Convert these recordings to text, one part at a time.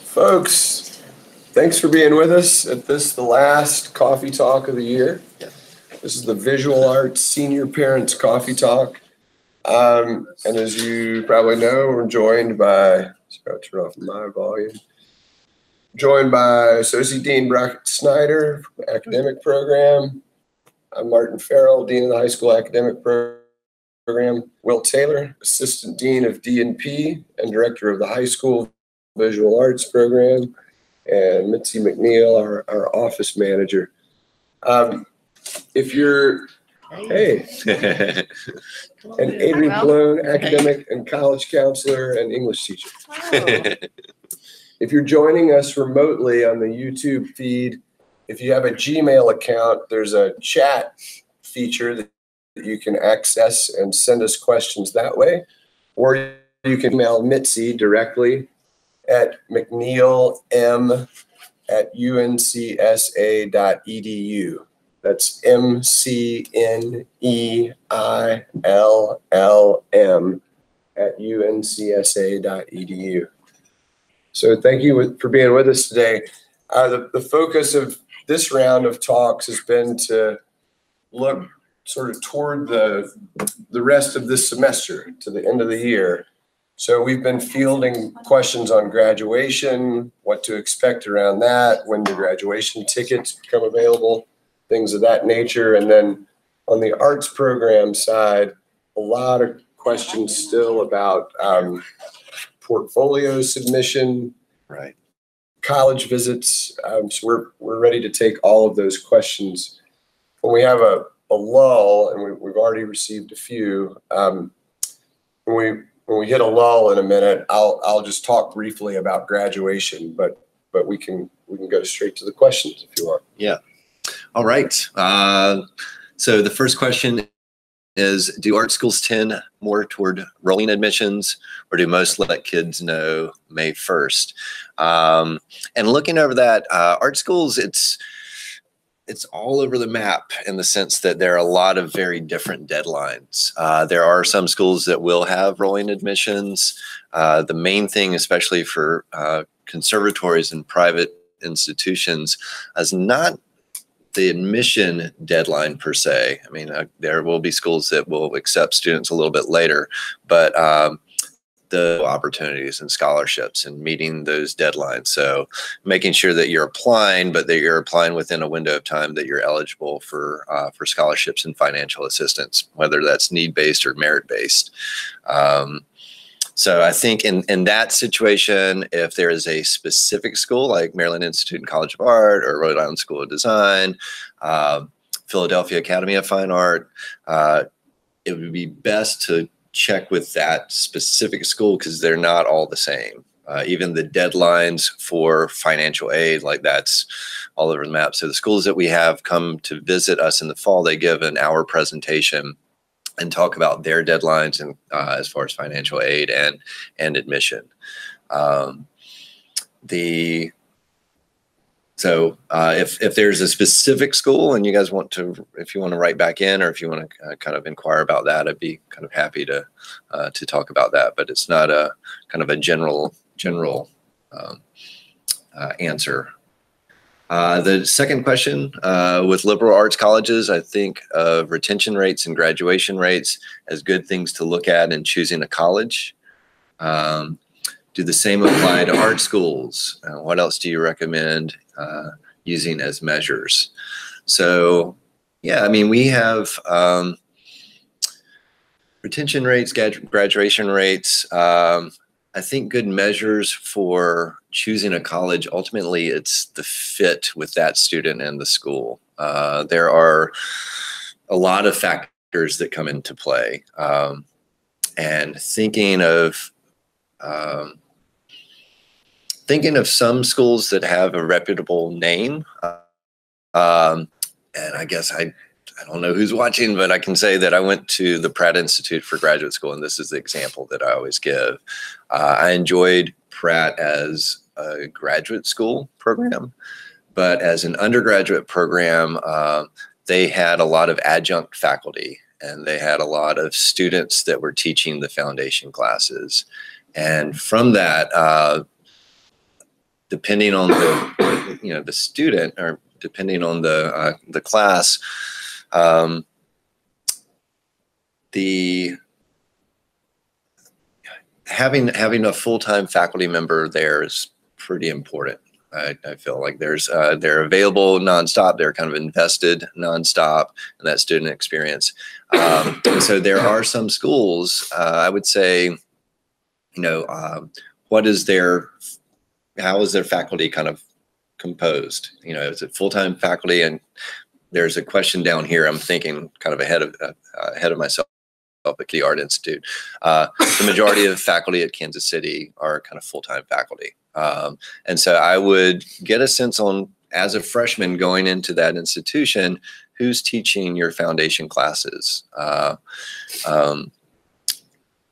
Folks, thanks for being with us at the last coffee talk of the year. This is the Visual Arts Senior Parents Coffee Talk. And as you probably know, we're joined by, I'll turn off my volume, joined by Associate Dean Brackett Snyder, Academic Program. I'm Martin Farrell, Dean of the High School Academic Program. Will Taylor, Assistant Dean of D&P and Director of the High School Visual Arts Program, and Mitzi McNeil, our Office Manager. If you're, hey, and Adrian Blown, Academic and College Counselor and English Teacher. If you're joining us remotely on the YouTube feed, if you have a Gmail account, there's a chat feature that you can access and send us questions that way, or you can email Mitzi directly at mcneil@uncsa.edu. That's MCNEILLM@uncsa.edu. So thank you for being with us today. The focus of this round of talks has been to look sort of toward the rest of this semester, to the end of the year. So we've been fielding questions on graduation, what to expect around that, when do graduation tickets become available, things of that nature. And then on the arts program side, a lot of questions still about portfolio submission, right? College visits. So we're ready to take all of those questions. When we have a lull, and we've already received a few, when we hit a lull in a minute, I'll just talk briefly about graduation, but we can go straight to the questions if you want. Yeah. All right. So the first question is, do art schools tend more toward rolling admissions, or do most let kids know May 1st? And looking over that, art schools, it's all over the map in the sense that there are a lot of very different deadlines. There are some schools that will have rolling admissions. The main thing, especially for conservatories and private institutions, is not the admission deadline per se. I mean, there will be schools that will accept students a little bit later, but the opportunities and scholarships and meeting those deadlines. So making sure that you're applying, but that you're applying within a window of time that you're eligible for scholarships and financial assistance, whether that's need-based or merit-based. So I think in that situation, if there is a specific school like Maryland Institute and College of Art or Rhode Island School of Design, Philadelphia Academy of Fine Art, it would be best to check with that specific school because they're not all the same. Even the deadlines for financial aid, like that's all over the map. So the schools that we have come to visit us in the fall, they give an hour presentation and talk about their deadlines and as far as financial aid and admission. So if there's a specific school and you guys want to, if you want to write back in, or if you want to kind of inquire about that, I'd be kind of happy to talk about that. But it's not a kind of a general answer. The second question, with liberal arts colleges, I think of retention rates and graduation rates as good things to look at in choosing a college. Do the same apply to art schools? What else do you recommend using as measures? So, yeah, I mean, we have retention rates, graduation rates. I think good measures for choosing a college, ultimately, it's the fit with that student and the school. There are a lot of factors that come into play. And thinking of some schools that have a reputable name, and I guess I don't know who's watching, but I can say that I went to the Pratt Institute for graduate school, and this is the example that I always give. I enjoyed Pratt as a graduate school program, but as an undergraduate program, they had a lot of adjunct faculty, and they had a lot of students that were teaching the foundation classes. And from that, depending on the student, or depending on the class, the having a full-time faculty member there is pretty important. I feel like they're available nonstop. They're kind of invested nonstop in that student experience. And so there are some schools, I would say, how is their faculty kind of composed? Is it full-time faculty? And there's a question down here. I'm thinking kind of ahead of myself at the Art Institute. The majority of faculty at Kansas City are kind of full-time faculty. And so I would get a sense on, as a freshman going into that institution, who's teaching your foundation classes.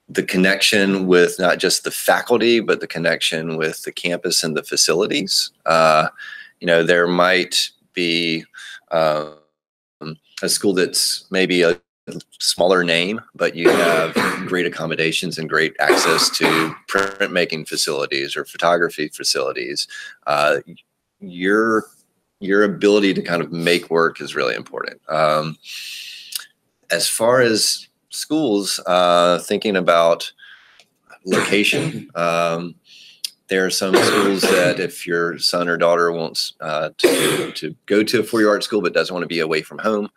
The connection with not just the faculty, but the connection with the campus and the facilities. There might be a school that's maybe a smaller name, but you have great accommodations and great access to printmaking facilities or photography facilities. Your ability to kind of make work is really important. As far as schools, thinking about location, there are some schools that if your son or daughter wants to go to a four-year art school but doesn't want to be away from home,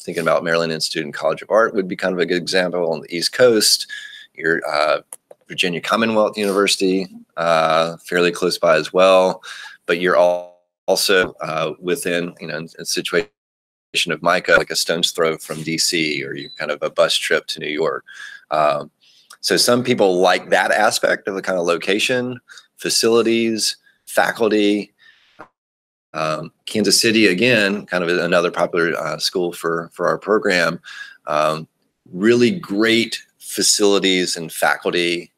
thinking about Maryland Institute and College of Art would be kind of a good example. On the East Coast, your Virginia Commonwealth University, fairly close by as well, but you're also within, a situation of MICA, like a stone's throw from DC, or you kind of a bus trip to New York. So some people like that aspect of the kind of location, facilities, faculty. Kansas City, again, kind of another popular school for our program. Really great facilities and faculty.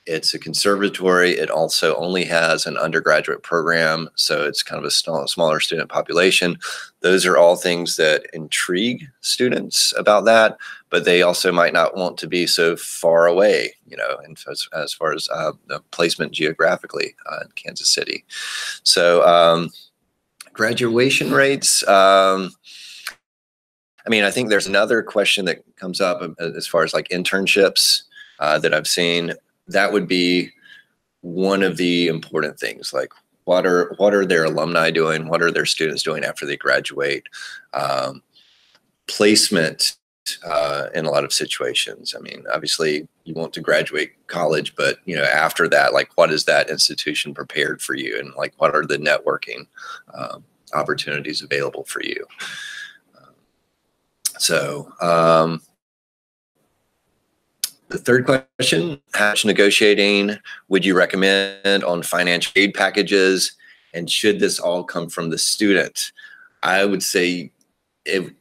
It's a conservatory. It also only has an undergraduate program, so it's kind of a smaller student population. Those are all things that intrigue students about that, but they also might not want to be so far away, and as far as the placement geographically in Kansas City. So graduation rates, I think there's another question that comes up as far as like internships that I've seen. That would be one of the important things. Like, what are their alumni doing? What are their students doing after they graduate? Placement in a lot of situations. Obviously you want to graduate college, but after that, like, what is that institution prepared for you? And like, what are the networking opportunities available for you? The third question, how much negotiating would you recommend on financial aid packages? And should this all come from the student? I would say the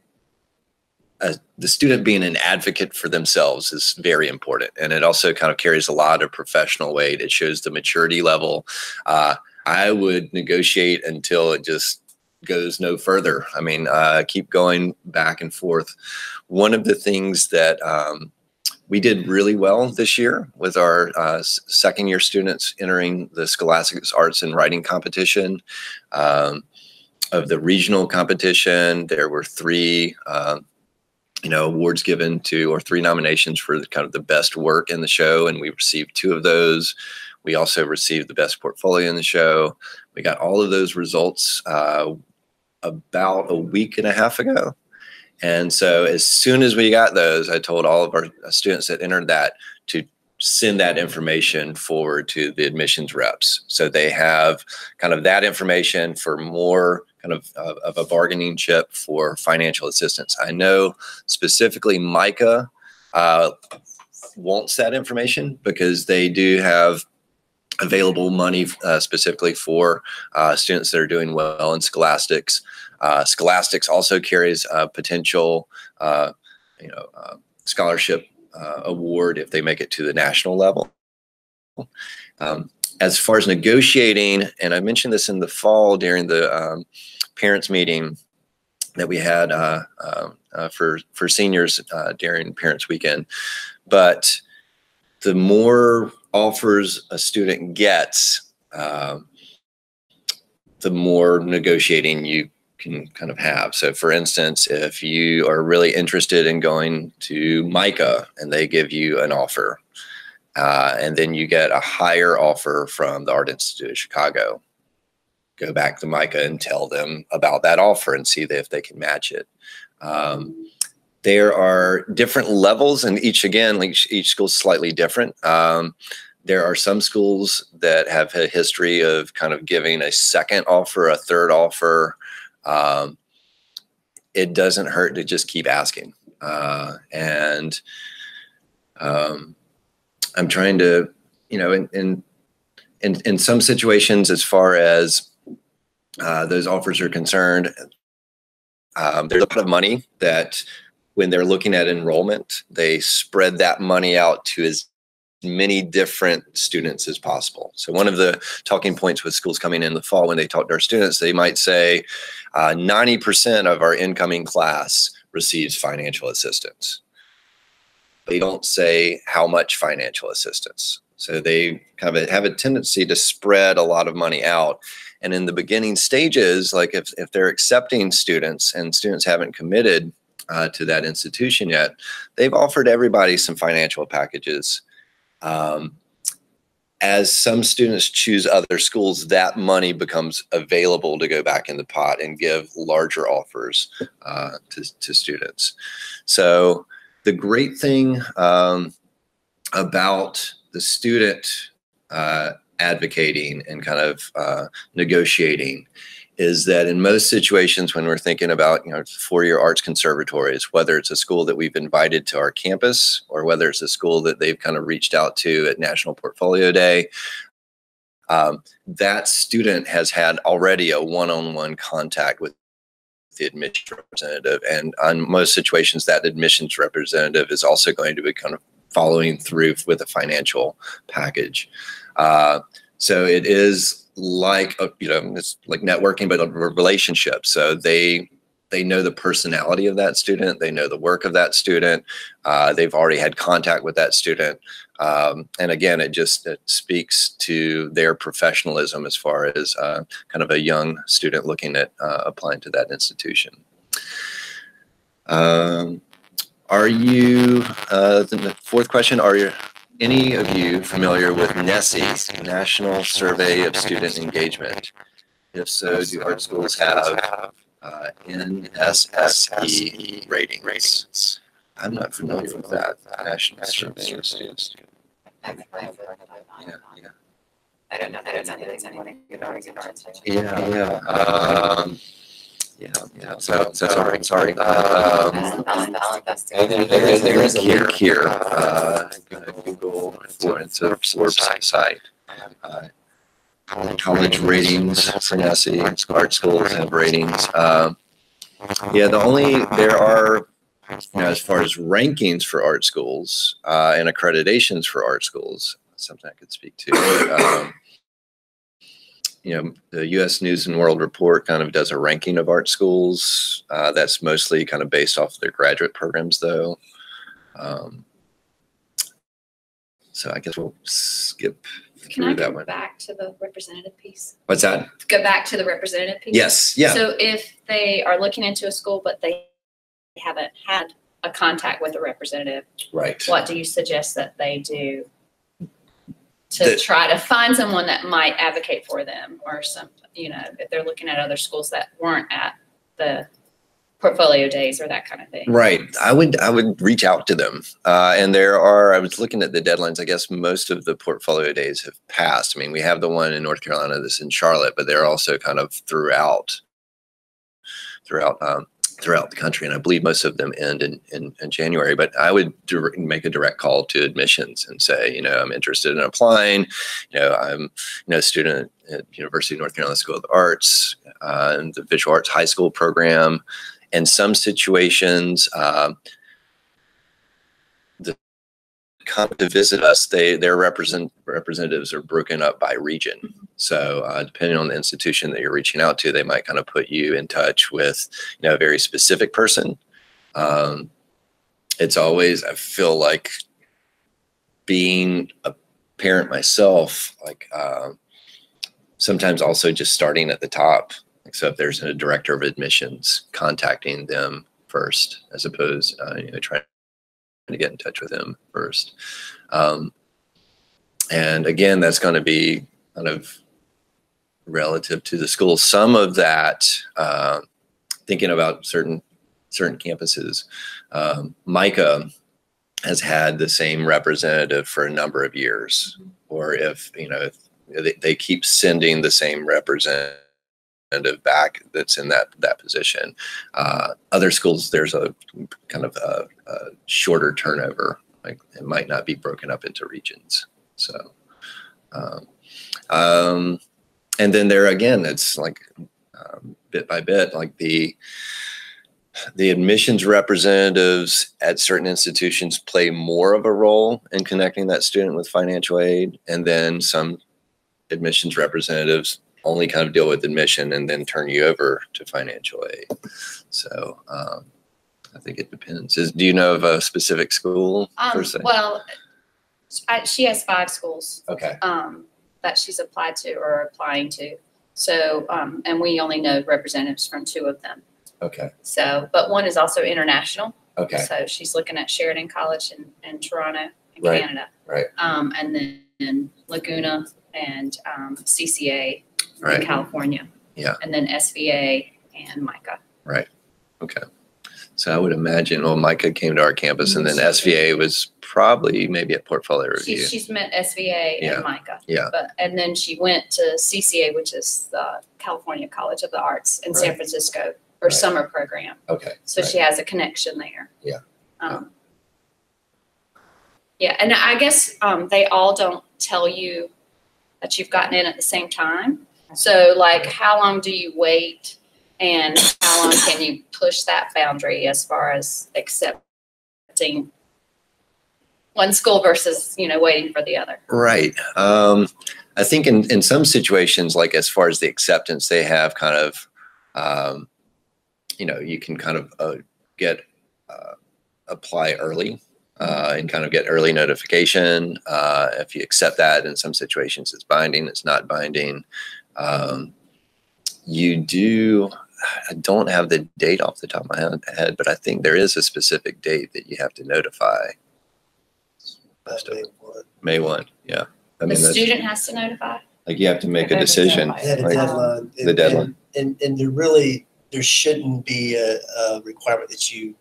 student being an advocate for themselves is very important. And it also kind of carries a lot of professional weight. It shows the maturity level. I would negotiate until it just goes no further. Keep going back and forth. One of the things that we did really well this year with our second year students entering the Scholastic Arts and Writing competition. Of the regional competition, there were three awards given to, or three nominations for kind of the best work in the show, and we received 2 of those. We also received the best portfolio in the show. We got all of those results about a week and a half ago. And so as soon as we got those, I told all of our students that entered that to send that information forward to the admissions reps. So they have kind of that information for more kind of a bargaining chip for financial assistance. I know specifically MICA wants that information because they do have available money specifically for students that are doing well in Scholastics. Scholastics also carries a potential, scholarship award if they make it to the national level. As far as negotiating, and I mentioned this in the fall during the parents meeting that we had for seniors during Parents Weekend, but the more offers a student gets, the more negotiating you can kind of have. So for instance, if you are really interested in going to MICA and they give you an offer, and then you get a higher offer from the Art Institute of Chicago, go back to MICA and tell them about that offer and see if they can match it. There are different levels, and each school is slightly different. There are some schools that have a history of kind of giving a second offer, a third offer. It doesn't hurt to just keep asking. I'm trying to, in some situations, as far as those offers are concerned, there's a lot of money that when they're looking at enrollment, they spread that money out to as many different students as possible. So one of the talking points with schools coming in the fall, when they talk to our students, they might say 90% of our incoming class receives financial assistance. They don't say how much financial assistance. So they kind of have a tendency to spread a lot of money out. And in the beginning stages, like if they're accepting students and students haven't committed to that institution yet, they've offered everybody some financial packages. As some students choose other schools, that money becomes available to go back in the pot and give larger offers to students. So the great thing about the student advocating and kind of negotiating is that in most situations when we're thinking about, four-year arts conservatories, whether it's a school that we've invited to our campus or whether it's a school that they've kind of reached out to at National Portfolio Day, that student has had already a one-on-one contact with the admissions representative. And on most situations, that admissions representative is also going to be kind of following through with a financial package. So it is like, it's like networking, but a relationship. So they know the personality of that student. They know the work of that student. They've already had contact with that student. And again, it speaks to their professionalism as far as kind of a young student looking at applying to that institution. Are you, the fourth question, are any of you familiar with NSSE, National Survey of Student Engagement? If so, do art schools have NSSE ratings? I'm not familiar with that. National Survey of Students. Yeah. I don't know if there's anything good arts. Yeah. So sorry. There is a link here. Google Forbes site. College ratings for NSSE. Art schools have ratings. There are, as far as rankings for art schools and accreditations for art schools, something I could speak to. The U.S. News and World Report kind of does a ranking of art schools. That's mostly kind of based off their graduate programs, though. So I guess we'll skip through that one. Can I go back to the representative piece? What's that? Go back to the representative piece? Yes, yeah. So if they are looking into a school, but they haven't had a contact with a representative, Right. what do you suggest that they do to try to find someone that might advocate for them, or some, if they're looking at other schools that weren't at the portfolio days or that kind of thing? Right. I would reach out to them. And I was looking at the deadlines. I guess most of the portfolio days have passed. I mean, we have the one in North Carolina that's in Charlotte, but they're also kind of throughout the country. And I believe most of them end in January, but I would make a direct call to admissions and say, I'm interested in applying. I'm a student at University of North Carolina School of the Arts and the Visual Arts High School program. In some situations, come to visit us, their representatives are broken up by region. So depending on the institution that you're reaching out to, they might kind of put you in touch with, a very specific person. It's always, I feel like, being a parent myself, like sometimes also just starting at the top. Like, so if there's a director of admissions, contacting them first, as opposed, trying to get in touch with them first. And again, that's going to be kind of relative to the school. Some of that, thinking about certain campuses, Micah has had the same representative for a number of years, or if they keep sending the same representative back that's in that position. Other schools, there's a kind of a shorter turnover. Like, it might not be broken up into regions. So, and then there again, it's like bit by bit, like the admissions representatives at certain institutions play more of a role in connecting that student with financial aid, and then some admissions representatives only kind of deal with admission and then turn you over to financial aid. So I think it depends. Do you know of a specific school per se? Well, she has 5 schools Okay. that she's applied to or applying to. So, and we only know representatives from 2 of them. Okay. So, but one is also international. Okay. So she's looking at Sheridan College in Toronto, in Right. Canada. Right. And then Laguna and CCA Right. in California. Yeah. And then SVA and Micah. Right. Okay. So I would imagine, well, Micah came to our campus, and then SVA was probably maybe at Portfolio Review. She's met SVA Yeah. and Micah. Yeah. And then she went to CCA, which is the California College of the Arts in San Right. Francisco, for Right. summer program. Okay. So Right. she has a connection there. Yeah. Yeah, and I guess they all don't tell you that you've gotten in at the same time. So like, how long do you wait, and how long can you push that boundary as far as accepting one school versus, waiting for the other? Right. I think in some situations, like as far as the acceptance, they have kind of, you can kind of apply early and kind of get early notification. If you accept that, in some situations it's binding, it's not binding. I don't have the date off the top of my head, but I think there is a specific date that you have to notify. May 1. Yeah. I The mean, that's, student has to notify? like, you have to make a decision. They had a like, deadline. the deadline. And there shouldn't be a requirement that you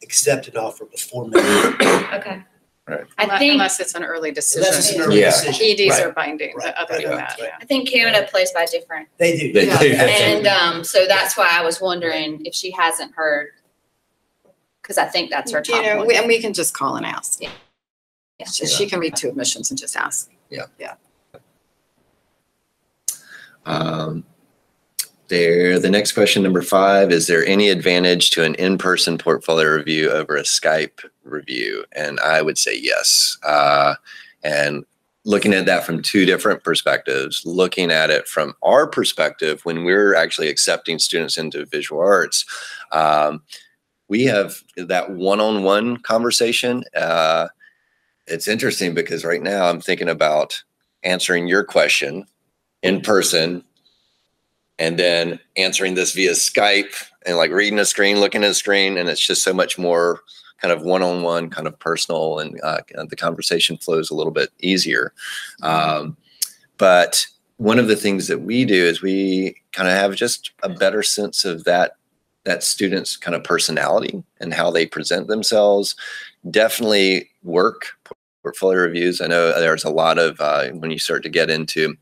accept an offer before May. Okay. Right. I think, Unless it's an early decision. Unless it's an early Yeah. decision. EDs Right. are binding, Right. other Right. than Right. that, Right. yeah. I think Canada plays by different. They do. They Yeah. do. And so that's why I was wondering if she hasn't heard, because I think that's her top one. And we can just call and ask. Yeah. She can read 2 admissions and just ask. The next question, number 5, is there any advantage to an in-person portfolio review over a Skype review? And I would say yes. And looking at that from 2 different perspectives, looking at it from our perspective, when we're actually accepting students into visual arts, we have that one-on-one conversation. It's interesting because right now I'm thinking about answering your question in person, and then answering this via Skype, and like reading a screen, looking at a screen, and it's just so much more kind of one-on-one, kind of personal, and the conversation flows a little bit easier. But one of the things that we do is we kind of have just a better sense of that student's kind of personality and how they present themselves. Definitely work portfolio reviews. I know there's a lot of, when you start to get into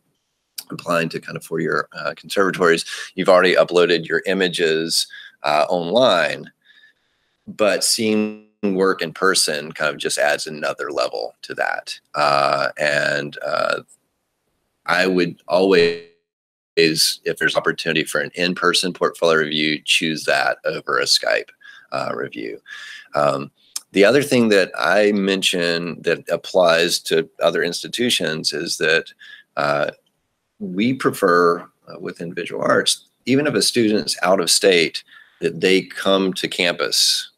applying to kind of 4-year conservatories, you've already uploaded your images online, but seeing work in person kind of just adds another level to that. And I would always, if there's opportunity for an in-person portfolio review, choose that over a Skype review. The other thing that I mentioned that applies to other institutions is that we prefer within visual arts, even if a student's out of state, that they come to campus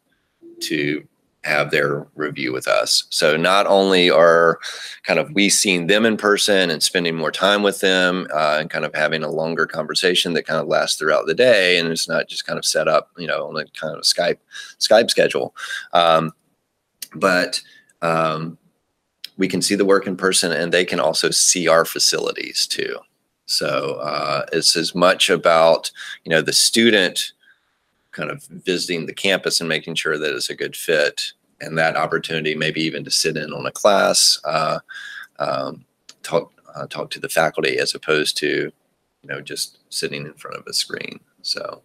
to have their review with us. So not only are kind of we seeing them in person and spending more time with them and kind of having a longer conversation that kind of lasts throughout the day, and it's not just kind of set up, you know, on a kind of Skype schedule, but we can see the work in person, and they can also see our facilities too. So it's as much about, you know, the student kind of visiting the campus and making sure that it's a good fit, and that opportunity maybe even to sit in on a class, talk to the faculty, as opposed to, you know, just sitting in front of a screen. So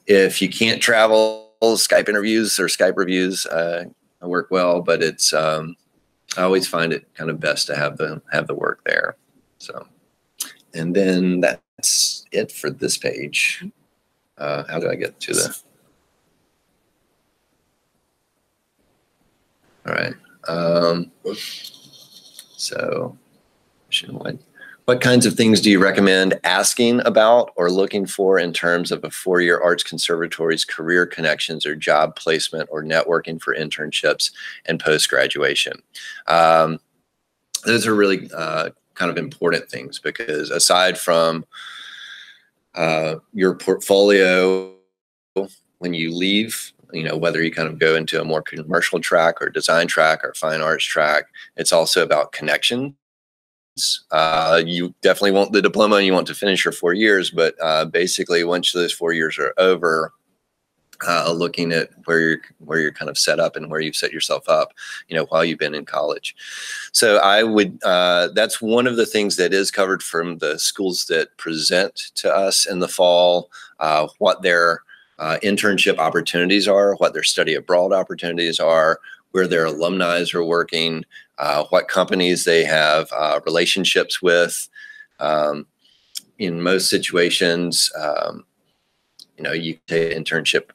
if you can't travel, Skype interviews or Skype reviews work well, but it's I always find it kind of best to have the work there. So, and then that's it for this page. How do I get to the? All right. So, what kinds of things do you recommend asking about or looking for in terms of a four-year arts conservatory's career connections or job placement or networking for internships and post-graduation? Those are really kind of important things, because aside from your portfolio when you leave, you know, whether you kind of go into a more commercial track or design track or fine arts track, it's also about connections. You definitely want the diploma and you want to finish your 4 years, but basically once those 4 years are over, looking at where you're kind of set up and where you've set yourself up, you know, while you've been in college. So I would, that's one of the things that is covered from the schools that present to us in the fall, what their internship opportunities are, what their study abroad opportunities are, where their alumni are working, what companies they have relationships with. In most situations, you know, you take an internship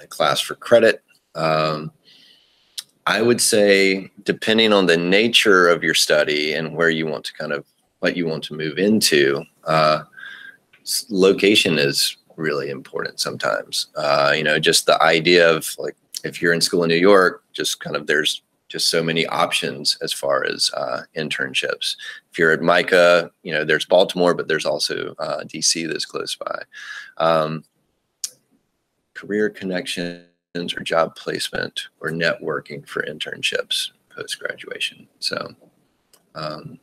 class for credit. I would say, depending on the nature of your study and where you want to kind of, what you want to move into, location is really important sometimes. You know, just the idea of, like, if you're in school in New York, just kind of, there's just so many options as far as internships. If you're at MICA, you know, there's Baltimore, but there's also DC that's close by. Career connections or job placement or networking for internships post-graduation. So, all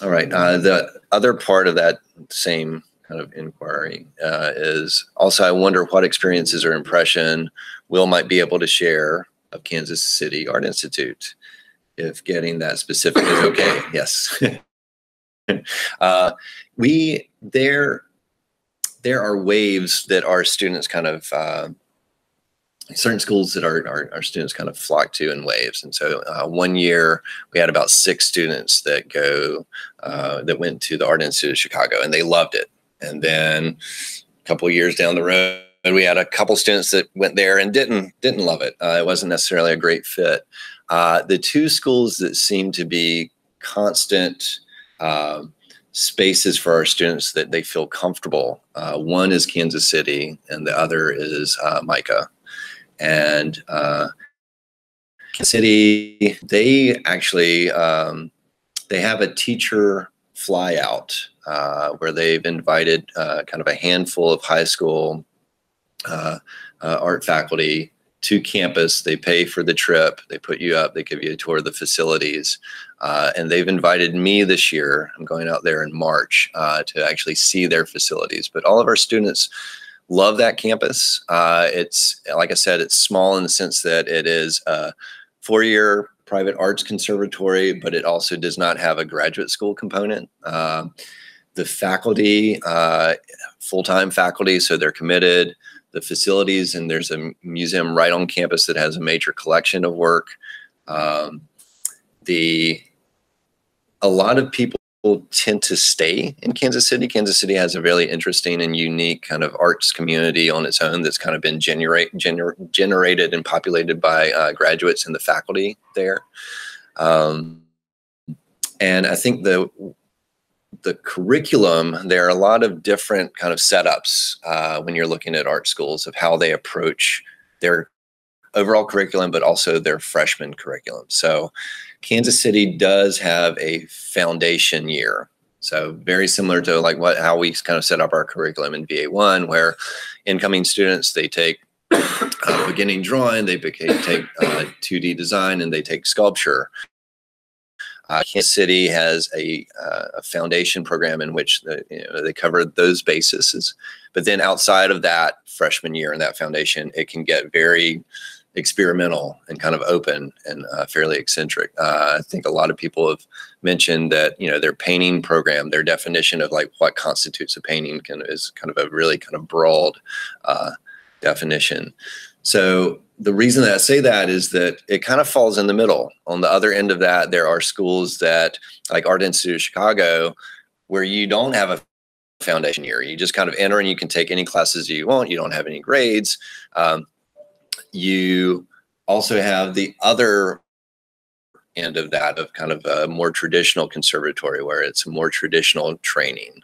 right. The other part of that same kind of inquiry is also, I wonder what experiences or impression Will might be able to share of Kansas City Art Institute, if getting that specific is okay. Yes. There are waves that our students kind of, certain schools that our students kind of flock to in waves. And so 1 year we had about 6 students that that went to the Art Institute of Chicago, and they loved it. And then a couple of years down the road, we had a couple students that went there and didn't love it. It wasn't necessarily a great fit. The 2 schools that seem to be constant spaces for our students that they feel comfortable. One is Kansas City, and the other is MICA. And Kansas City, they actually they have a teacher fly out where they've invited kind of a handful of high school art faculty to campus. They pay for the trip, they put you up, they give you a tour of the facilities. And they've invited me this year. I'm going out there in March to actually see their facilities. But all of our students love that campus. It's, like I said, it's small in the sense that it is a 4-year private arts conservatory, but it also does not have a graduate school component. The faculty, full-time faculty, so they're committed. The facilities, and there's a museum right on campus that has a major collection of work. A lot of people tend to stay in Kansas City. Kansas City has a really interesting and unique kind of arts community on its own that's kind of been generated and populated by graduates and the faculty there. And I think the curriculum, there are a lot of different kind of setups when you're looking at art schools of how they approach their overall curriculum, but also their freshman curriculum. So Kansas City does have a foundation year. So very similar to like how we kind of set up our curriculum in VA1, where incoming students, they take beginning drawing, they take 2D design, and they take sculpture. Kansas City has a foundation program in which they cover those bases. But then outside of that freshman year and that foundation, it can get very experimental and kind of open and fairly eccentric. I think a lot of people have mentioned that, their painting program, their definition of like what constitutes a painting is kind of a really kind of broad definition. So the reason that I say that is that it kind of falls in the middle. On the other end of that, there are schools that, like Art Institute of Chicago, where you don't have a foundation year. You just kind of enter and you can take any classes you want. You don't have any grades. You also have the other end of that, of kind of a more traditional conservatory, where it's more traditional training.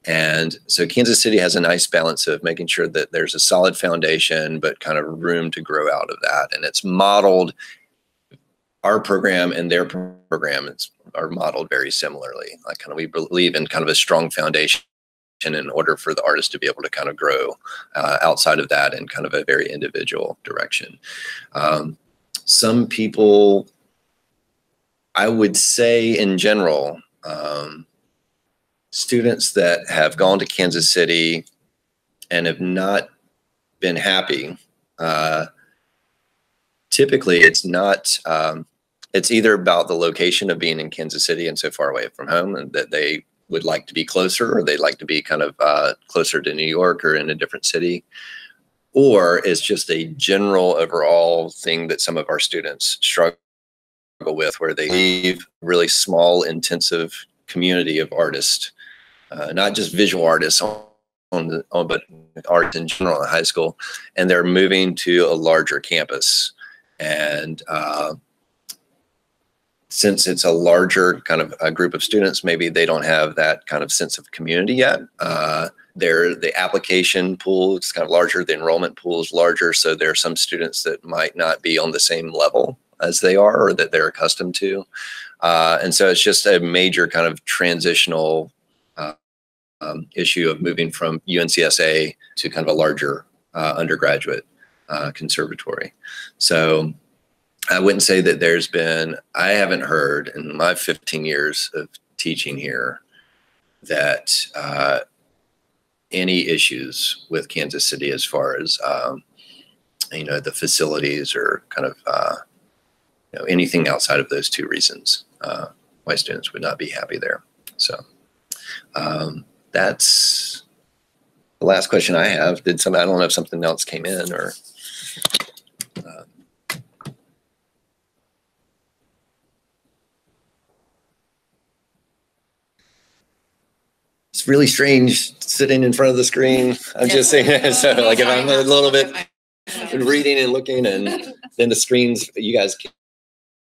And so Kansas City has a nice balance of making sure that there's a solid foundation, but kind of room to grow out of that. And it's modeled, our program and their program are modeled very similarly. Like we believe in kind of a strong foundation in order for the artist to be able to kind of grow outside of that in kind of a very individual direction. Some people, I would say in general, students that have gone to Kansas City and have not been happy, typically it's not, it's either about the location of being in Kansas City and so far away from home, and that they would like to be closer, or they'd like to be kind of closer to New York or in a different city, or it's just a general overall thing that some of our students struggle with, where they leave really small, intensive community of artists, not just visual artists but art in general in high school, and they're moving to a larger campus. And since it's a larger kind of a group of students, maybe they don't have that kind of sense of community yet. The application pool is kind of larger, the enrollment pool is larger, so there are some students that might not be on the same level as they are, or that they're accustomed to. And so it's just a major kind of transitional issue of moving from UNCSA to kind of a larger undergraduate conservatory. So I wouldn't say that I haven't heard in my 15 years of teaching here that any issues with Kansas City as far as, the facilities or kind of, anything outside of those two reasons, why students would not be happy there. So that's the last question I have. I don't know if something else came in or. It's really strange sitting in front of the screen. I'm just saying, so like if I'm a little bit reading and looking, and then the screens, you guys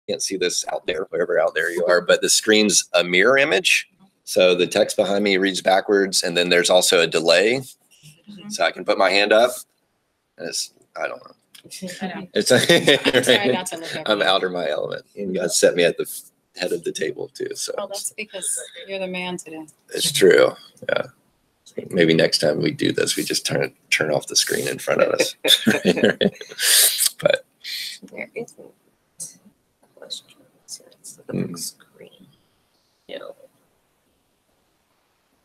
can't see this out there, wherever out there you are, but the screen's a mirror image. So the text behind me reads backwards, and then there's also a delay. So I can put my hand up, and I don't know. It's I'm out of my element. And you guys set me at the head of the table too. So that's because you're the man today. It's true. Yeah. Maybe next time we do this, we just turn off the screen in front of us. But There isn't a question. So it's the big screen.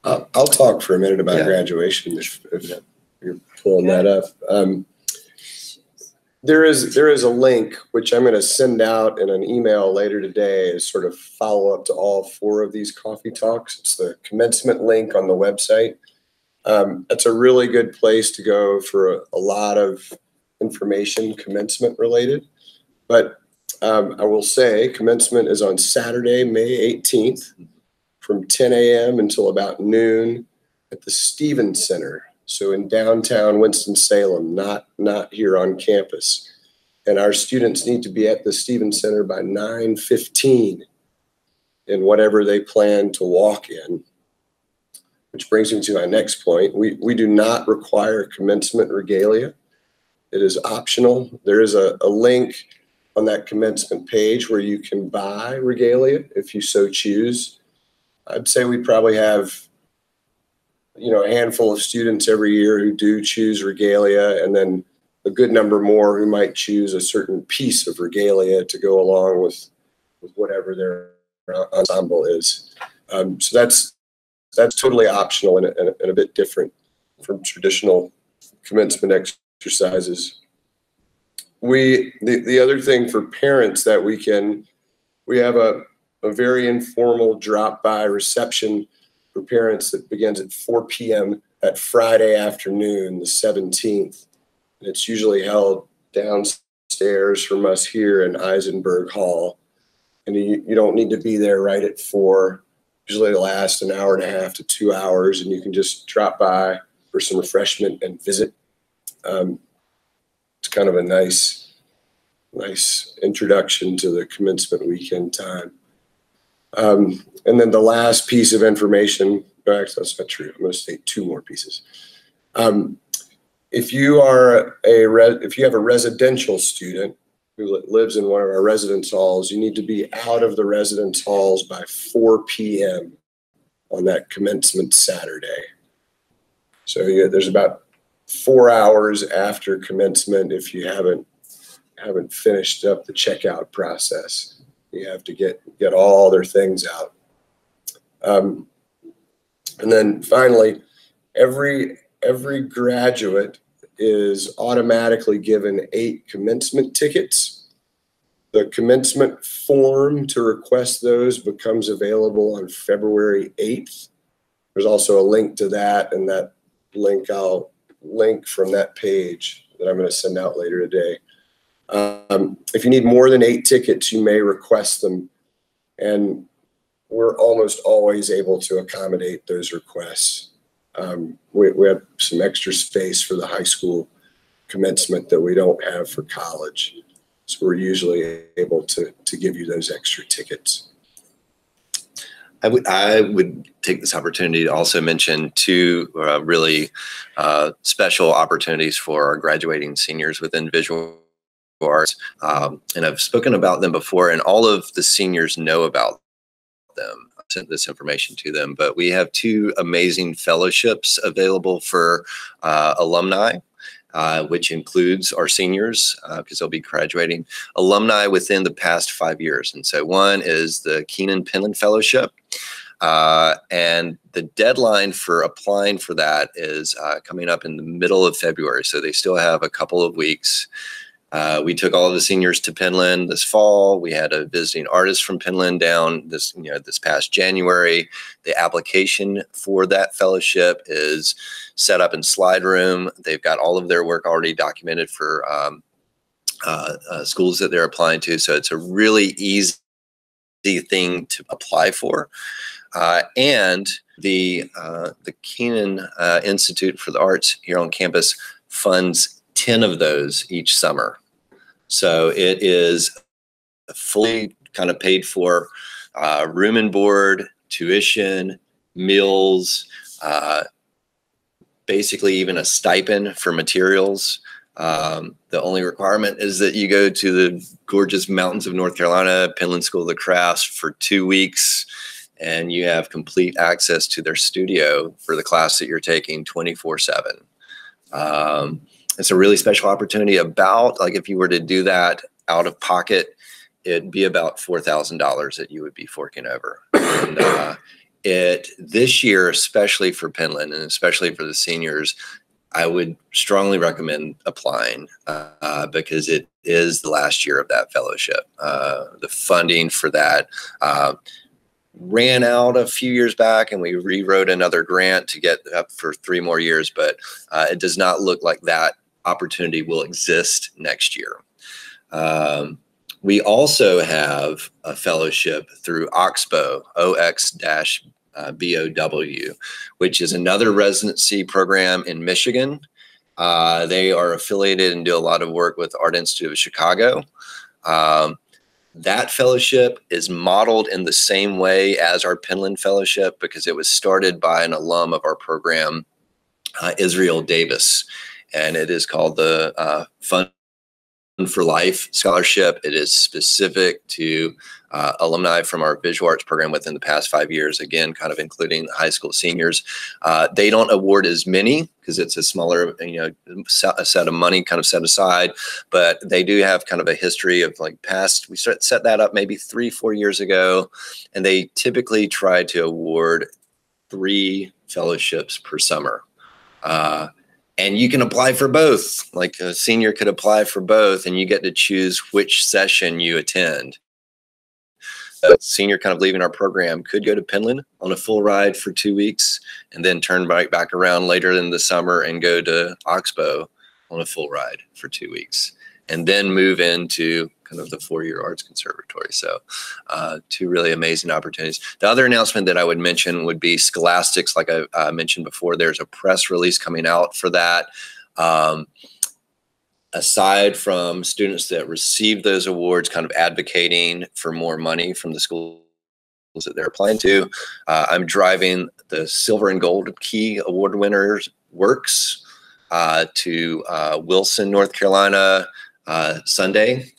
I'll talk for a minute about Yeah. graduation if you're pulling that up. There is a link which I'm going to send out in an email later today as sort of follow up to all 4 of these coffee talks. It's the commencement link on the website. It's a really good place to go for a lot of information commencement related. But I will say commencement is on Saturday, May 18th from 10 a.m. until about noon at the Stevens Center. So in downtown Winston-Salem, not here on campus. And our students need to be at the Stevens Center by 9:15 in whatever they plan to walk in. Which brings me to my next point. We do not require commencement regalia. It is optional. There is a link on that commencement page where you can buy regalia if you so choose. I'd say we probably have, a handful of students every year who do choose regalia, and then a good number more who might choose a certain piece of regalia to go along with whatever their ensemble is. So that's totally optional and a bit different from traditional commencement exercises. The other thing for parents that weekend, we have a very informal drop-by reception for parents that begins at 4 p.m. that Friday afternoon, the 17th. And it's usually held downstairs from us here in Eisenberg Hall. And you don't need to be there right at 4. Usually it lasts an hour and a half to 2 hours, and you can just drop by for some refreshment and visit. It's kind of a nice introduction to the commencement weekend time. And then the last piece of information, actually that's not true. I'm going to state 2 more pieces. If you have a residential student who lives in one of our residence halls, you need to be out of the residence halls by 4 p.m. on that commencement Saturday. So there's about 4 hours after commencement if you haven't finished up the checkout process. You have to get all their things out. And then finally, every graduate is automatically given 8 commencement tickets. The commencement form to request those becomes available on February 8th. There's also a link to that, and that link I'll link from that page that I'm going to send out later today. If you need more than 8 tickets, you may request them, and we're almost always able to accommodate those requests. We have some extra space for the high school commencement that we don't have for college, so we're usually able to give you those extra tickets. I would take this opportunity to also mention 2 really special opportunities for our graduating seniors within visual arts. And I've spoken about them before, and all of the seniors know about them. I sent this information to them, but we have 2 amazing fellowships available for alumni, which includes our seniors, because they'll be graduating, alumni within the past 5 years. And so one is the Keenan Penland Fellowship. And the deadline for applying for that is coming up in the middle of February. So they still have a couple of weeks. We took all of the seniors to Penland this fall. We had a visiting artist from Penland down this past January. The application for that fellowship is set up in Slide Room. They've got all of their work already documented for schools that they're applying to. So it's a really easy thing to apply for. And the Keenan Institute for the Arts here on campus funds 10 of those each summer. So it is fully kind of paid for, room and board, tuition, meals, basically even a stipend for materials. The only requirement is that you go to the gorgeous mountains of North Carolina, Penland School of the Crafts, for 2 weeks, and you have complete access to their studio for the class that you're taking 24/7. It's a really special opportunity. About, like, if you were to do that out of pocket, it'd be about $4,000 that you would be forking over. And this year, especially for Penland and especially for the seniors, I would strongly recommend applying because it is the last year of that fellowship. The funding for that ran out a few years back, and we rewrote another grant to get up for 3 more years, but it does not look like that opportunity will exist next year. We also have a fellowship through OXBOW, OX-BOW, which is another residency program in Michigan. They are affiliated and do a lot of work with Art Institute of Chicago. That fellowship is modeled in the same way as our Penland Fellowship because it was started by an alum of our program, Israel Davis. and it is called the Fun for Life Scholarship. It is specific to alumni from our visual arts program within the past 5 years, again, kind of including high school seniors. They don't award as many because it's a smaller, a set of money kind of set aside, but they do have kind of a history of like past, we set that up maybe 3-4 years ago, and they typically try to award 3 fellowships per summer. And you can apply for both. Like a senior could apply for both, and you get to choose which session you attend. A senior kind of leaving our program could go to Penland on a full ride for 2 weeks, and then turn back around later in the summer and go to Oxbow on a full ride for 2 weeks, and then move into kind of the 4-year arts conservatory. So 2 really amazing opportunities. The other announcement that I would mention would be Scholastics. Like I mentioned before, there's a press release coming out for that. Aside from students that receive those awards kind of advocating for more money from the schools that they're applying to, I'm driving the Silver and Gold Key Award winners works to Wilson, North Carolina, Sunday.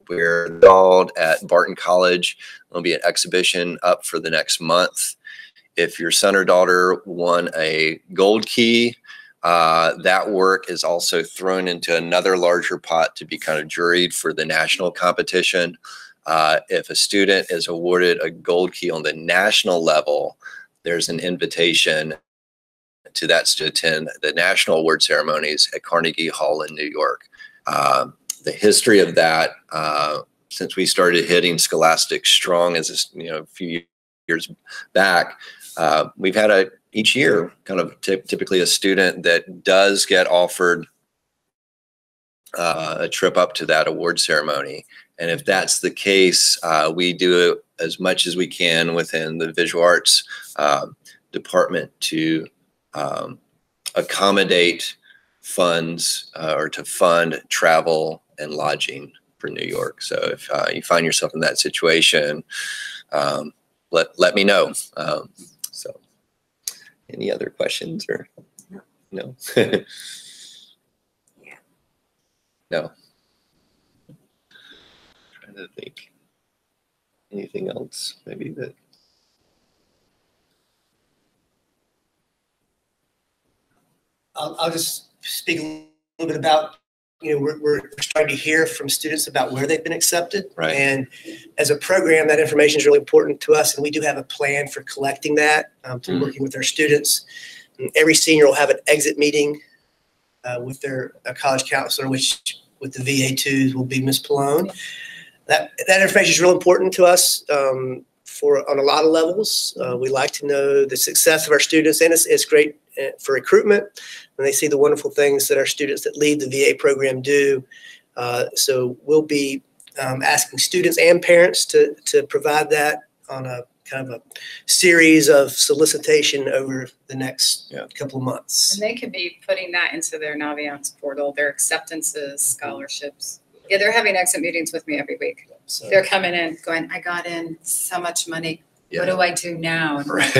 We're installed at Barton College. There'll be an exhibition up for the next month. If your son or daughter won a gold key, that work is also thrown into another larger pot to be kind of juried for the national competition. If a student is awarded a gold key on the national level, there's an invitation to that to attend the national award ceremonies at Carnegie Hall in New York. The history of that, since we started hitting Scholastic strong as a few years back, we've had each year kind of typically a student that does get offered a trip up to that award ceremony. And if that's the case, we do it as much as we can within the visual arts department to accommodate funds or to fund travel and lodging for New York. So if you find yourself in that situation, let me know. So any other questions or no? Yeah. No. Trying to think. Anything else maybe that? I'll just speak a little bit about, we're starting to hear from students about where they've been accepted. Right. And as a program, that information is really important to us. And we do have a plan for collecting that through working with our students. And every senior will have an exit meeting with their college counselor, which with the VA2s will be Ms. Pallone. That information is real important to us on a lot of levels. We like to know the success of our students, and it's great for recruitment when they see the wonderful things that our students that lead the VA program do. So we'll be asking students and parents to provide that on a kind of a series of solicitation over the next couple of months. And they could be putting that into their Naviance portal, their acceptances, scholarships. Yeah, they're having exit meetings with me every week. So They're coming in going, I got in so much money. Yeah. What do I do now? And Right.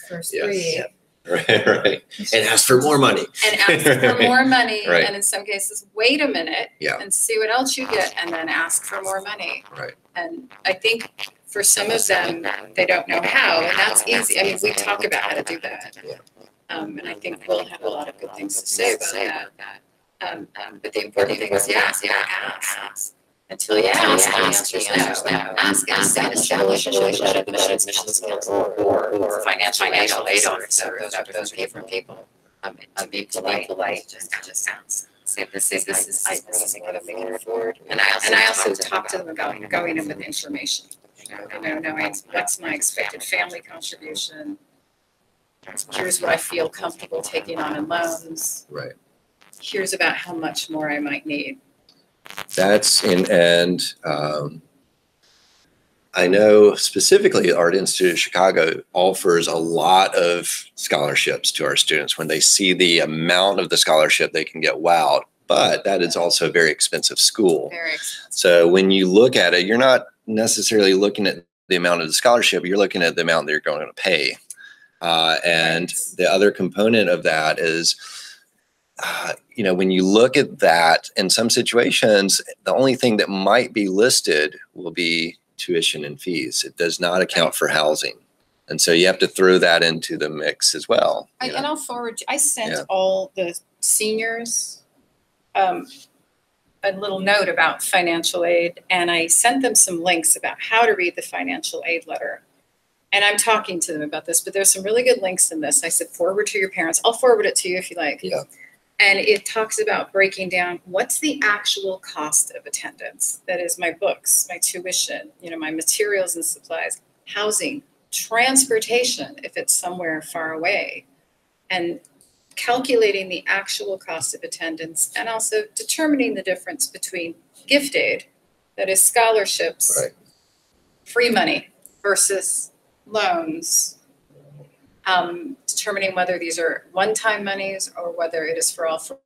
first Yes. 3. Right. And ask for more money. And ask for more money. Right. And in some cases, wait a minute Yeah. and see what else you get and then ask for more money. Right. And I think for some of them, they don't know how, and that's easy. I mean, we talk about how to do that. And I think we'll have a lot of good things to say about that. But the important thing is, ask. Until you ask, the answer is no. Ask and set establish a relationship with an admissions counselor or financial aid officer. Those are different people. To be polite, just ask. Say this is I think I'm moving forward. And I also talk to them about going in with information. Knowing what's my expected family contribution. Here's what I feel comfortable taking on in loans. Right. Here's about how much more I might need. That's I know specifically Art Institute of Chicago offers a lot of scholarships to our students. When they see the amount of the scholarship, they can get wowed, but that is also a very expensive school. Very expensive. So when you look at it, you're not necessarily looking at the amount of the scholarship, you're looking at the amount that you're going to pay. And the other component of that is, when you look at that, in some situations, the only thing that might be listed will be tuition and fees. It does not account for housing. And so you have to throw that into the mix as well. And I'll forward, I sent Yeah. all the seniors a little note about financial aid, and I sent them some links about how to read the financial aid letter. And I'm talking to them about this, but there's some really good links in this. I said, forward to your parents. I'll forward it to you if you like. Yeah. And it talks about breaking down what's the actual cost of attendance. That is my books, my tuition, my materials and supplies, housing, transportation, if it's somewhere far away, and calculating the actual cost of attendance, and also determining the difference between gift aid, that is scholarships, Right. free money, versus loans, determining whether these are one-time monies or whether it is for all 4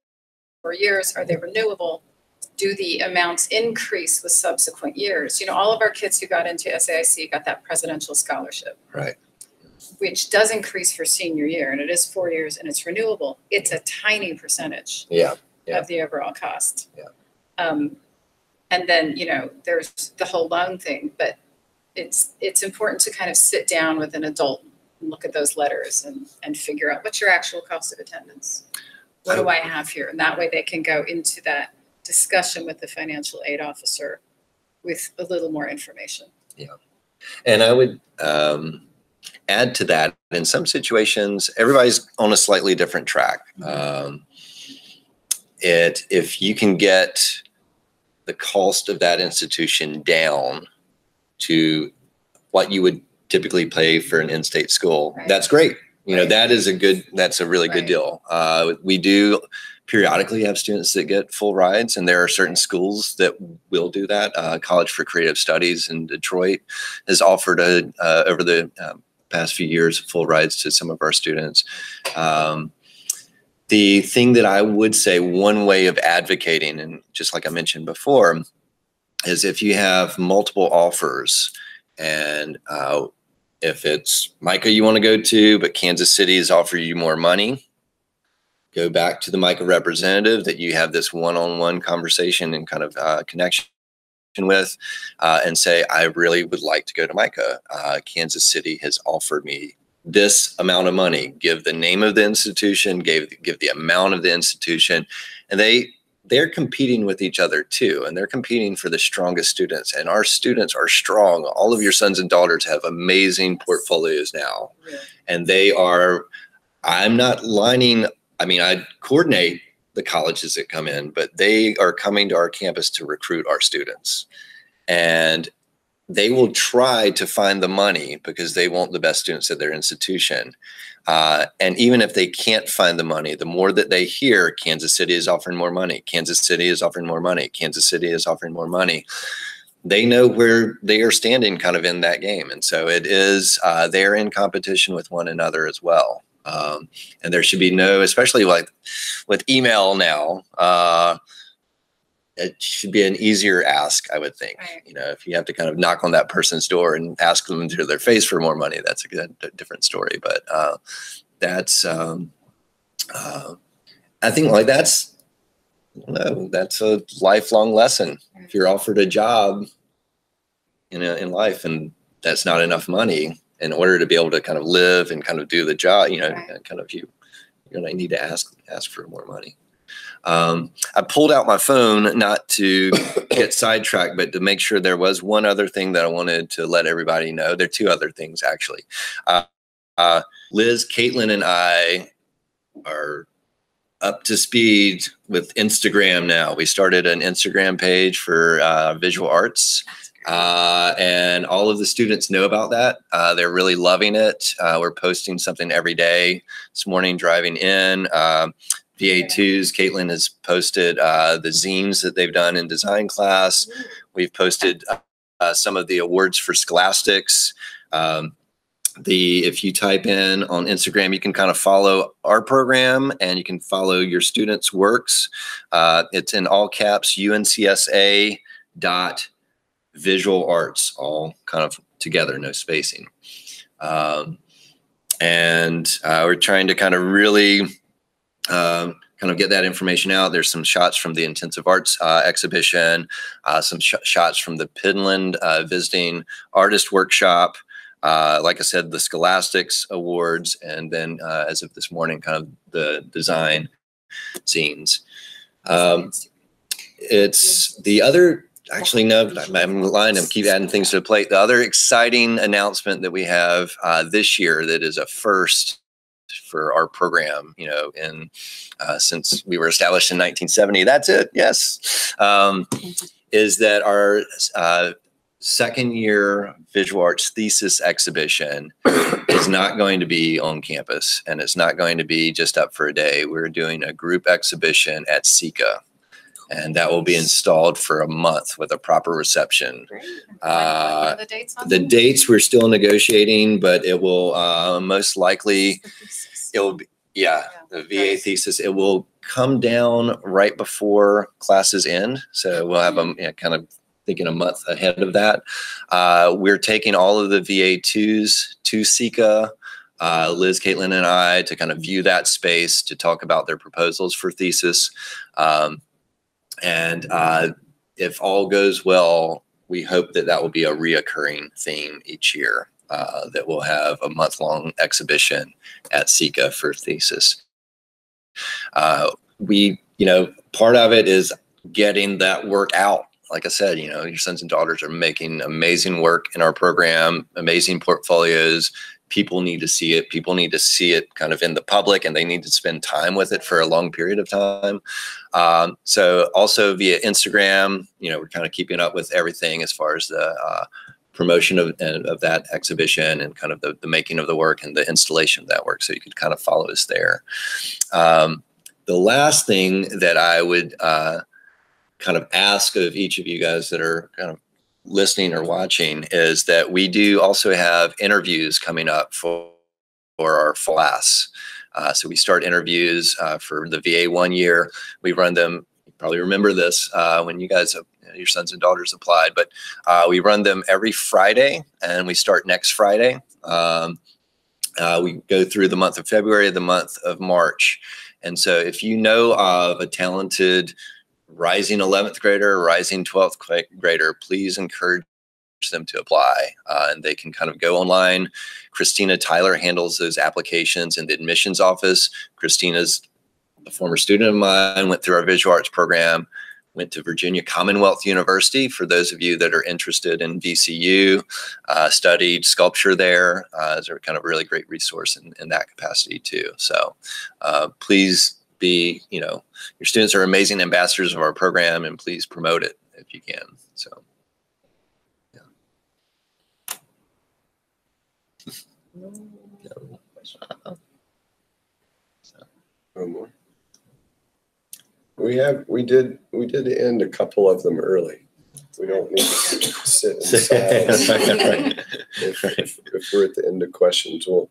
years. Are they renewable? Do the amounts increase with subsequent years? All of our kids who got into SAIC got that presidential scholarship, Right. which does increase for senior year, and it is 4 years and it's renewable. It's a tiny percentage Yeah. of the overall cost. Yeah. And then, there's the whole loan thing, but it's important to kind of sit down with an adult and look at those letters and figure out what's your actual cost of attendance. What do I have here? And that way they can go into that discussion with the financial aid officer with a little more information. Yeah. And I would add to that, in some situations, everybody's on a slightly different track. If you can get the cost of that institution down to what you would typically pay for an in-state school, Right. that's great. Right. That's a really good Right. deal. We do periodically have students that get full rides, and there are certain schools that will do that. College for Creative Studies in Detroit has offered over the past few years full rides to some of our students. The thing that I would say, one way of advocating, and just like I mentioned before, is if you have multiple offers, and if it's MICA you want to go to, but Kansas City is offering you more money, go back to the MICA representative that you have this one-on-one conversation and kind of connection with, and say, I really would like to go to MICA. Kansas City has offered me this amount of money. Give the name of the institution, give the amount of the institution, and they're competing with each other too, and they're competing for the strongest students, and our students are strong. All of your sons and daughters have amazing portfolios now, and I'm not lining, I coordinate the colleges that come in, but they are coming to our campus to recruit our students, and they will try to find the money because they want the best students at their institution. And even if they can't find the money, the more that they hear Kansas City is offering more money, Kansas City is offering more money, Kansas City is offering more money, they know where they are standing kind of in that game. And so it is, they're in competition with one another as well. And there should be no, especially like with email now, it should be an easier ask, I would think. Right. If you have to kind of knock on that person's door and ask them to their face for more money, that's a different story. But that's, I think like that's a lifelong lesson. If you're offered a job in life and that's not enough money in order to be able to kind of live and kind of do the job, Right. kind of you're going to need to ask for more money. I pulled out my phone not to get sidetracked, but to make sure there was one other thing that I wanted to let everybody know. There are two other things, actually. Liz, Caitlin, and I are up to speed with Instagram now. We started an Instagram page for visual arts. And all of the students know about that. They're really loving it. We're posting something every day. This morning driving in, VA2s, Caitlin has posted the zines that they've done in design class. We've posted some of the awards for scholastics. If you type in on Instagram, you can kind of follow our program and you can follow your students' works. It's in all caps, UNCSA.visual arts, all kind of together, no spacing. And we're trying to kind of really kind of get that information out. There's some shots from the intensive arts exhibition, some shots from the Pinland visiting artist workshop. Like I said, the Scholastics Awards, and then as of this morning, kind of the design scenes. It's the other, actually, no, I'm lying. I keep adding things to the plate. The other exciting announcement that we have this year that is a first for our program, you know, in since we were established in 1970. That's it. Yes. Is that our second year visual arts thesis exhibition is not going to be on campus, and it's not going to be just up for a day. We're doing a group exhibition at SECA, and that will be installed for a month with a proper reception. Great. What are the dates on The that? dates we're still negotiating, but it will most likely, it will be, yeah, the VA thesis, it will come down right before classes end. So we'll have them kind of thinking a month ahead of that. We're taking all of the VA2s to SECA, Liz, Caitlin, and I, to kind of view that space, to talk about their proposals for thesis. And if all goes well, we hope that that will be a reoccurring theme each year, that we'll have a month-long exhibition at SECA for thesis. We, you know, part of it is getting that work out. Like I said, you know, your sons and daughters are making amazing work in our program, amazing portfolios. People need to see it. People need to see it kind of in the public, and they need to spend time with it for a long period of time. So also via Instagram, you know, we're kind of keeping up with everything as far as the promotion of that exhibition, and kind of the making of the work and the installation of that work. So you could kind of follow us there. The last thing that I would kind of ask of each of you guys that are kind of listening or watching is that we do also have interviews coming up for our class. So we start interviews for the VA 1 year. We run them, you probably remember this when you guys, your sons and daughters applied, but we run them every Friday, and we start next Friday. We go through the month of February, the month of March. And so if you know of a talented rising 11th grader, rising 12th grader, please encourage them to apply. And they can kind of go online. Christina Tyler handles those applications in the admissions office. Christina's a former student of mine, went through our visual arts program, went to Virginia Commonwealth University. For those of you that are interested in VCU, studied sculpture there. Is a kind of really great resource in that capacity too. So please be, you know, your students are amazing ambassadors of our program, and please promote it if you can. So, yeah. No more. We did end a couple of them early. We don't need to sit in silence. If we're at the end of questions, we'll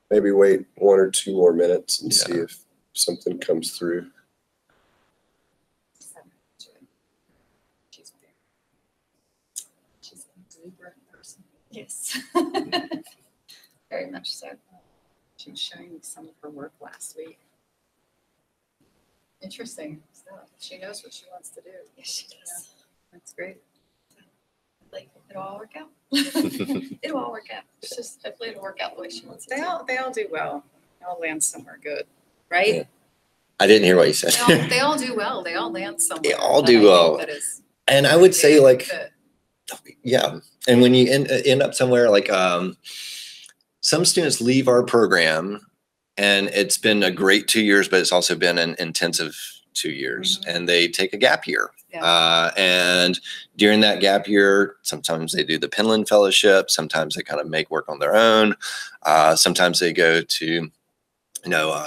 maybe wait 1 or 2 more minutes and see if something comes through. She's a Libra person. Yes. Very much so. She was showing me some of her work last week. Interesting stuff. She knows what she wants to do. Yes, she does. That's great. Like, it'll all work out. It'll all work out. It's just hopefully it'll work out the way she wants it They to. all do well. They all land somewhere good, right? Yeah. I didn't hear what you said. They all do well. They all land somewhere. They all that do I think well. That is And I would say, big like, fit. yeah. And when you end up somewhere like, some students leave our program, and it's been a great 2 years, but it's also been an intensive 2 years, and they take a gap year. Yeah. And during that gap year, sometimes they do the Pinland Fellowship. Sometimes they kind of make work on their own. Sometimes they go to,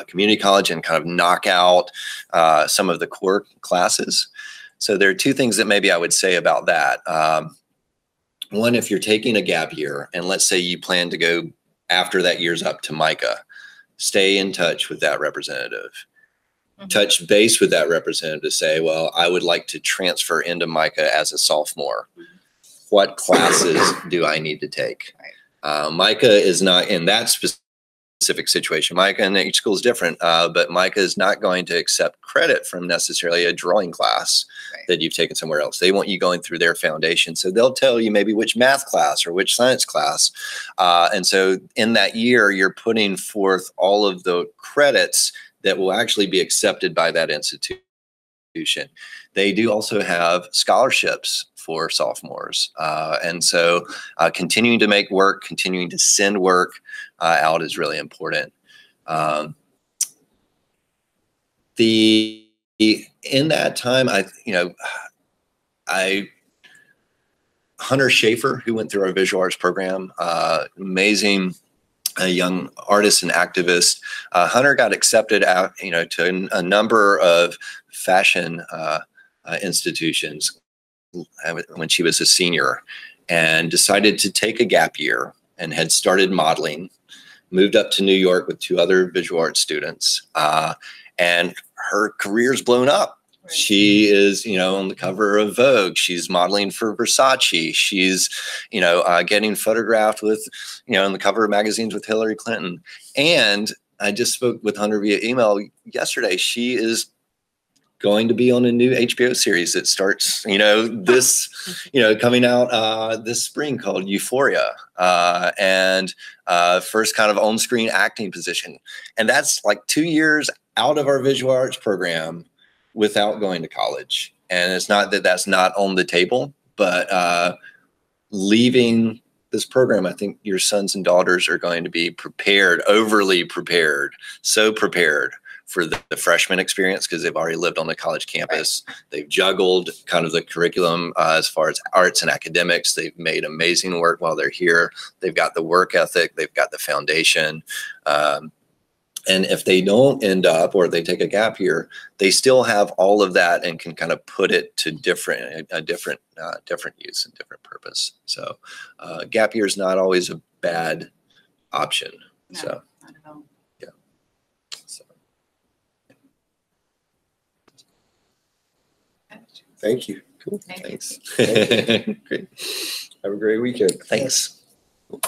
community college and kind of knock out some of the core classes. So there are two things that maybe I would say about that. One, if you're taking a gap year, and let's say you plan to go after that year's up to MICA, stay in touch with that representative. Touch base with that representative to say, well, I would like to transfer into MICA as a sophomore. What classes do I need to take? Right. MICA is not in that specific specific situation. Micah, and each school is different, but Micah is not going to accept credit from necessarily a drawing class that you've taken somewhere else. They want you going through their foundation. So they'll tell you maybe which math class or which science class. And so in that year, you're putting forth all of the credits that will actually be accepted by that institution. They do also have scholarships for sophomores. And so continuing to make work, continuing to send work out is really important. In that time, Hunter Schaefer, who went through our visual arts program, amazing young artist and activist. Hunter got accepted out, to a number of fashion institutions when she was a senior, and decided to take a gap year and had started modeling, moved up to New York with 2 other visual arts students, and her career's blown up. Right. She is, on the cover of Vogue. She's modeling for Versace. She's, getting photographed with, on the cover of magazines with Hillary Clinton. And I just spoke with Hunter via email yesterday. She is going to be on a new HBO series that starts, coming out this spring, called Euphoria, and first kind of on-screen acting position. And that's like 2 years out of our visual arts program without going to college. And it's not that that's not on the table, but leaving this program, I think your sons and daughters are going to be prepared, overly prepared, so prepared for the freshman experience, because they've already lived on the college campus. Right. They've juggled kind of the curriculum as far as arts and academics. They've made amazing work while they're here. They've got the work ethic. They've got the foundation. And if they don't end up, or they take a gap year, they still have all of that and can kind of put it to different use and different purpose. So gap year is not always a bad option. No, so not at all. Yeah. So. Thank you. Cool. Thank Thanks. you. Great. Have a great weekend. Thanks. Cool.